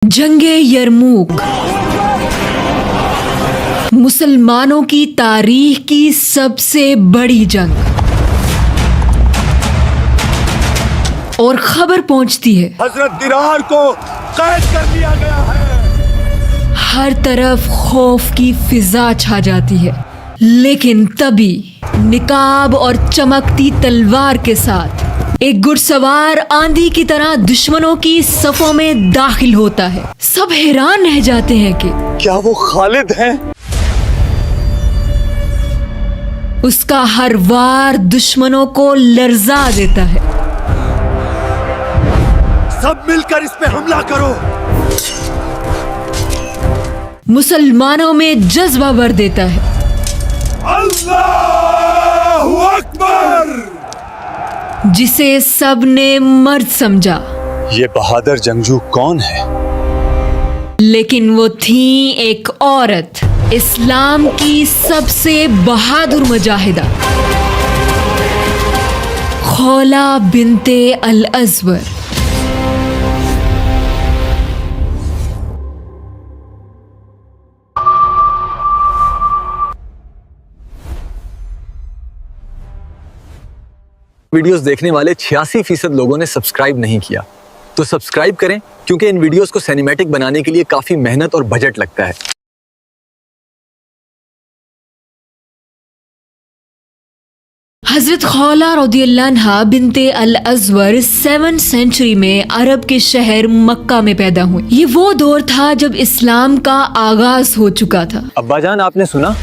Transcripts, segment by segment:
जंग यरमूक मुसलमानों की तारीख की सबसे बड़ी जंग। और खबर पहुंचती है हजरत दिरार को कैद कर लिया गया है। हर तरफ खौफ की फिजा छा जाती है, लेकिन तभी निकाब और चमकती तलवार के साथ एक घुड़सवार आंधी की तरह दुश्मनों की सफों में दाखिल होता है। सब हैरान रह जाते हैं कि क्या वो खालिद हैं? उसका हर वार दुश्मनों को लर्जा देता है। सब मिलकर इस पे हमला करो। मुसलमानों में जज्बा भर देता है। अल्लाहु अकबर! जिसे सबने मर्द समझा, ये बहादुर जंगजू कौन है? लेकिन वो थी एक औरत, इस्लाम की सबसे बहादुर मुजाहिदा, खौला बिनते अल अज़वर। वीडियोस देखने वाले 86% लोगों ने सब्सक्राइब नहीं किया, तो सब्सक्राइब करें क्योंकि इन वीडियोस को सिनेमैटिक बनाने के लिए काफी मेहनत और बजट लगता है। हजरत खौला रज़ियल्लाहु अन्हा बिनते अल अज़वर 7th सेंचुरी में अरब के शहर मक्का में पैदा हुई। ये वो दौर था जब इस्लाम का आगाज हो चुका था। अब्बा जान, आपने सुना?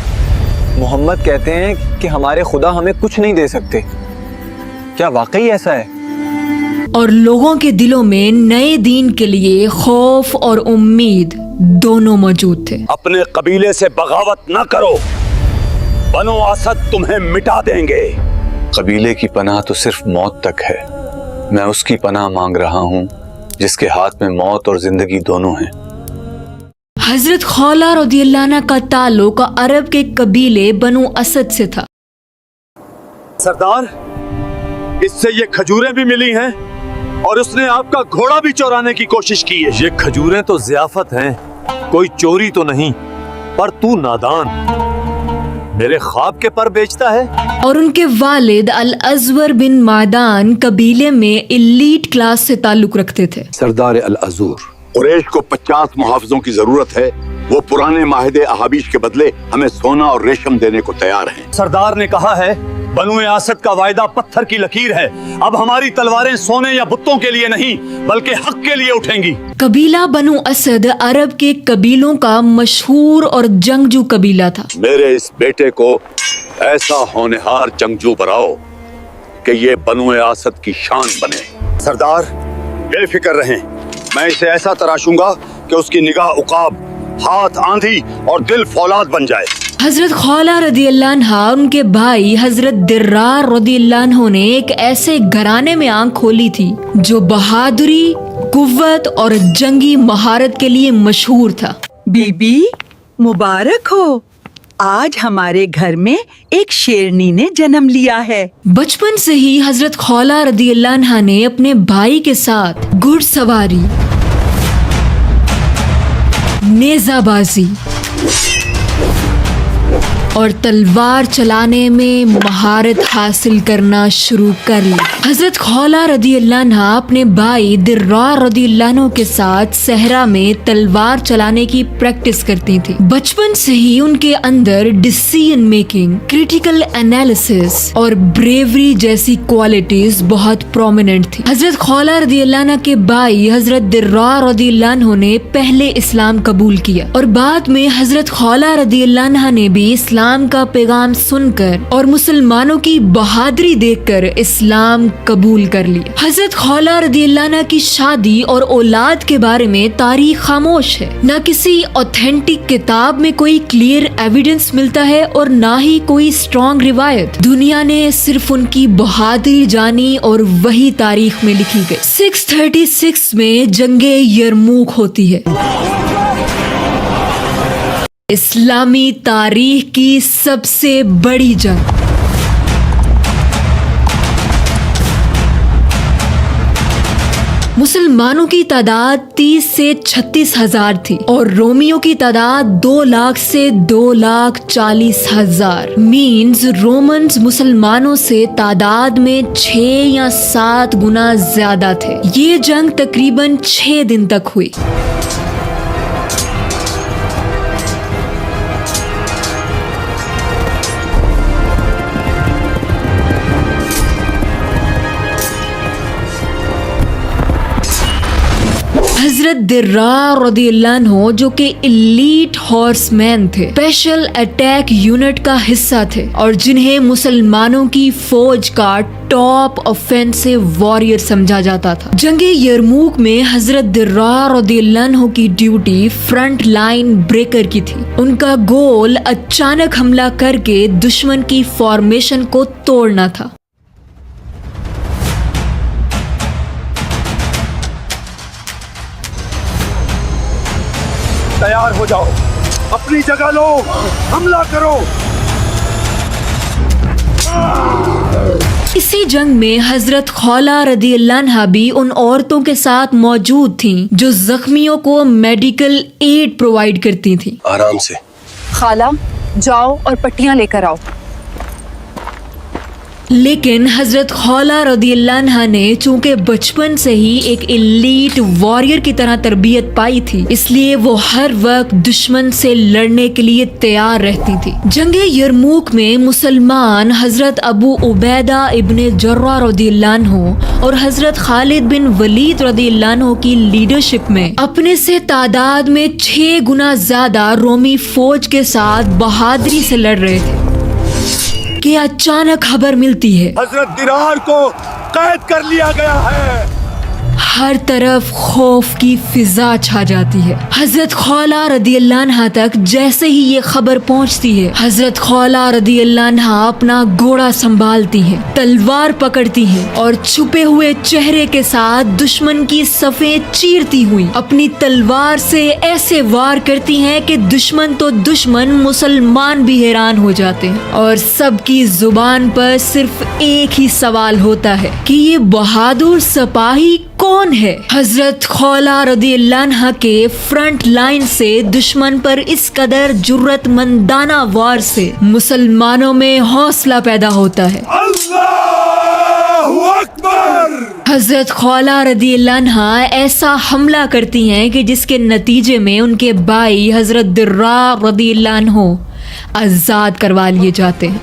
मोहम्मद कहते हैं कि हमारे खुदा हमें कुछ नहीं दे सकते। क्या वाकई ऐसा है? और लोगों के दिलों में नए दीन के लिए खौफ और उम्मीद दोनों मौजूद थे। अपने कबीले से बगावत न करो, बनो असद तुम्हें मिटा देंगे। कबीले की पनाह तो सिर्फ मौत तक है। मैं उसकी पनाह मांग रहा हूँ जिसके हाथ में मौत और जिंदगी दोनों हैं। हजरत खौला रज़ियल्लाहु अन्हा का ताल्लुक अरब के कबीले बनु असद से था। सरदार, इससे ये खजूरें भी मिली हैं और उसने आपका घोड़ा भी चुराने की कोशिश की है। ये खजूरें तो ज़ियाफत हैं, कोई चोरी तो नहीं। पर तू नादान मेरे ख्वाब के पर बेचता है। और उनके वालिद अल अज़वर बिन मादान कबीले में इलीट क्लास से ताल्लुक रखते थे। सरदार अल अज़ूर, कुरैश को 50 मुहाफिजों की जरूरत है। वो पुराने माहिदे अहाबीश के बदले हमें सोना और रेशम देने को तैयार हैं। सरदार ने कहा है, बनु असद का वायदा पत्थर की लकीर है। अब हमारी तलवारें सोने या बुत्तों के लिए नहीं बल्कि हक के लिए उठेंगी। कबीला बनु असद अरब के कबीलों का मशहूर और जंगजू कबीला था। मेरे इस बेटे को ऐसा होनहार जंगजू बनाओ कि ये बनु असद की शान बने। सरदार, बेफिक्र रहें, मैं इसे ऐसा तराशूंगा कि उसकी निगाह उकाब, हाथ आंधी और दिल फौलाद बन जाए। हजरत खौला रज़ियल्लाहु अन्हा और उनके भाई हजरत दिर्रार रज़ियल्लाहु अन्हु ने एक ऐसे घराने में आंख खोली थी जो बहादुरी, कुव्वत और जंगी महारत के लिए मशहूर था। बीबी मुबारक हो, आज हमारे घर में एक शेरनी ने जन्म लिया है। बचपन से ही हजरत खौला रज़ियल्लाहु अन्हा ने अपने भाई के साथ घुड़सवारी, नेजाबाजी और तलवार चलाने में महारत हासिल करना शुरू कर ली। हजरत खौला रज़ियल्लाहु अन्हा अपने भाई दिर्रार रज़ियल्लाहु अन्हु के साथ सहरा में तलवार चलाने की प्रैक्टिस करती थी। बचपन से ही उनके अंदर डिसीजन मेकिंग, क्रिटिकल एनालिसिस और ब्रेवरी जैसी क्वालिटीज बहुत प्रोमिनेंट थी। हजरत खौला रज़ियल्लाहु अन्हा के भाई हजरत दिर्रार रज़ियल्लाहु अन्हु ने पहले इस्लाम कबूल किया और बाद में हजरत खौला रज़ियल्लाहु अन्हा ने भी इस्लाम का पैगाम सुनकर और मुसलमानों की बहादुरी देखकर इस्लाम कबूल कर लिया। हजरत खौला रज़ियल्लाहु अन्हा की शादी और औलाद के बारे में तारीख खामोश है। न किसी ऑथेंटिक किताब में कोई क्लियर एविडेंस मिलता है और ना ही कोई स्ट्रॉन्ग रिवायत। दुनिया ने सिर्फ उनकी बहादुरी जानी और वही तारीख में लिखी गई। 636 में जंगे यरमूक होती है, इस्लामी तारीख की सबसे बड़ी जंग। मुसलमानों की तादाद 30 से 36,000 थी और रोमियों की तादाद 2 लाख से 2,40,000। मीन्स रोमन्स मुसलमानों से तादाद में 6 या 7 गुना ज्यादा थे। ये जंग तकरीबन 6 दिन तक हुई। हजरत दिर्रार रदियल्लाहु अन्हु जो कि एलीट हॉर्समैन थे, स्पेशल अटैक यूनिट का हिस्सा थे और जिन्हें मुसलमानों की फौज का टॉप ऑफेंसिव वॉरियर समझा जाता था। जंगे यरमूक में हजरत दिर्रार रदियल्लाहु अन्हु की ड्यूटी फ्रंट लाइन ब्रेकर की थी। उनका गोल अचानक हमला करके दुश्मन की फॉर्मेशन को तोड़ना था। तैयार हो जाओ, अपनी जगह लो, हमला करो। इसी जंग में हजरत खौला रदियल्लाहु अन्हा भी उन औरतों के साथ मौजूद थीं जो जख्मियों को मेडिकल एड प्रोवाइड करती थीं। आराम से। खाला, जाओ और पट्टियां लेकर आओ। लेकिन हजरत खौला रदियल्लाहु अन्हा ने चूंकि बचपन से ही एक एलीट वॉरियर की तरह तरबियत पाई थी, इसलिए वो हर वक्त दुश्मन से लड़ने के लिए तैयार रहती थी। जंगे यरमूक में मुसलमान हजरत अबू उबैदा इब्ने जर्राह रदियल्लाहु अन्हु और हजरत खालिद बिन वलीद रदियल्लाहु अन्हु की लीडरशिप में अपने से तादाद में 6 गुना ज्यादा रोमी फौज के साथ बहादुरी से लड़ रहे थे कि अचानक खबर मिलती है हजरत दिरार को कैद कर लिया गया है। हर तरफ खौफ की फिजा छा जाती है। हजरत खौला रदियल्लाहु अन्हा तक जैसे ही ये खबर पहुंचती है, हजरत खौला रदियल्लाहु अन्हा अपना घोड़ा संभालती हैं, तलवार पकड़ती हैं और छुपे हुए चेहरे के साथ दुश्मन की सफ़ें चीरती हुई अपनी तलवार से ऐसे वार करती हैं कि दुश्मन तो दुश्मन, मुसलमान भी हैरान हो जाते हैं और सबकी जुबान पर सिर्फ एक ही सवाल होता है कि ये बहादुर सिपाही कौन है। हजरत खौला रदियल्लाहु अन्हा के फ्रंट लाइन से दुश्मन पर इस कदर जुर्रतमंदाना वार से मुसलमानों में हौसला पैदा होता है। अल्लाहु अकबर। हजरत खौला रदियल्लाहु अन्हा ऐसा हमला करती हैं कि जिसके नतीजे में उनके भाई हजरत दिर्रार रदियल्लाहु अन्हु आजाद करवा लिए जाते हैं।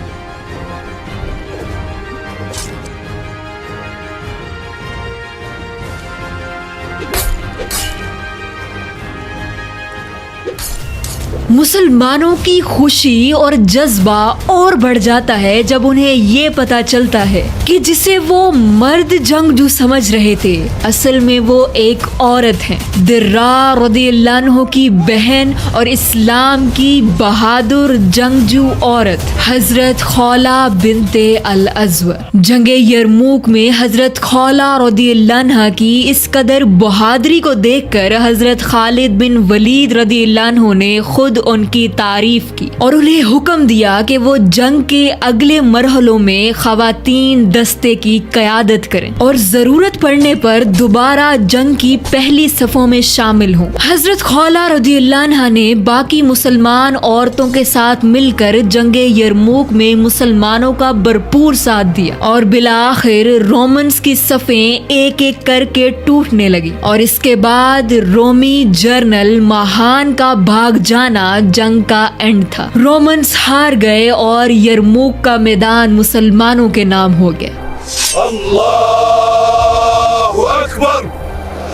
मुसलमानों की खुशी और जज्बा और बढ़ जाता है जब उन्हें ये पता चलता है कि जिसे वो मर्द जंगजू समझ रहे थे, असल में वो एक औरत है, दिर्रार रदियल्लाहु अन्हु की बहन और इस्लाम की बहादुर जंगजू औरत हजरत खौला बिनते अल अज़वर। जंगे यरमूक में हजरत खौला रदियल्लाहु अन्हा की इस कदर बहादुरी को देखकर हजरत खालिद बिन वलीद रदियल्लाहु अन्हु ने खुद उनकी तारीफ की और उन्हें हुक्म दिया कि वो जंग के अगले मरहलों में खवातीन दस्ते की क़यादत करें और जरूरत पड़ने पर दोबारा जंग की पहली सफों में शामिल हों। हजरत खौला रदियल्लाहु अन्हा ने बाकी मुसलमान औरतों के साथ मिलकर जंगे यरमूक में मुसलमानों का भरपूर साथ दिया और बिलाखिर रोमन्स की सफें एक एक करके टूटने लगी और इसके बाद रोमी जर्नल महान का भाग जाना जंग का एंड था। रोमन्स हार गए और यरमूक का मैदान मुसलमानों के नाम हो गया। अल्लाहु अकबर,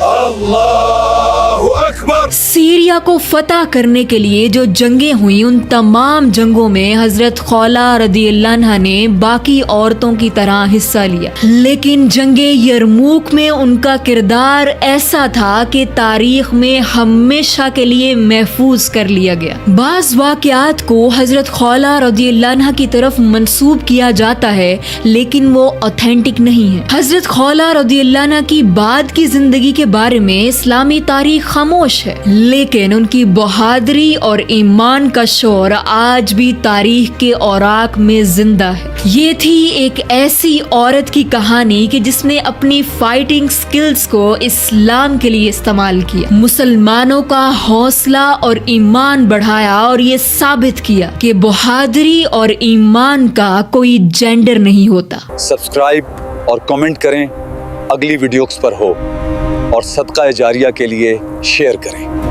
अल्लाहु अकबर। सीरिया को फतह करने के लिए जो जंगें हुई, उन तमाम जंगों में हजरत खौला रदियल्लाहु अन्हा ने बाकी औरतों की तरह हिस्सा लिया, लेकिन जंगे यरमूक में उनका किरदार ऐसा था कि तारीख में हमेशा के लिए महफूज कर लिया गया। बाज़ वाक़यात को हजरत खौला रदियल्लाहु अन्हा की तरफ मंसूब किया जाता है, लेकिन वो ऑथेंटिक नहीं है। हजरत खौला रदियल्लाहु अन्हा की बाद की जिंदगी के बारे में इस्लामी तारीख खामोश है, लेकिन उनकी बहादुरी और ईमान का शोर आज भी तारीख के औराक में जिंदा है। ये थी एक ऐसी औरत की कहानी कि जिसने अपनी फाइटिंग स्किल्स को इस्लाम के लिए इस्तेमाल किया, मुसलमानों का हौसला और ईमान बढ़ाया और ये साबित किया कि बहादुरी और ईमान का कोई जेंडर नहीं होता। सब्सक्राइब और कमेंट करें अगली वीडियोस पर हो, और सदका जारिया के लिए शेयर करें।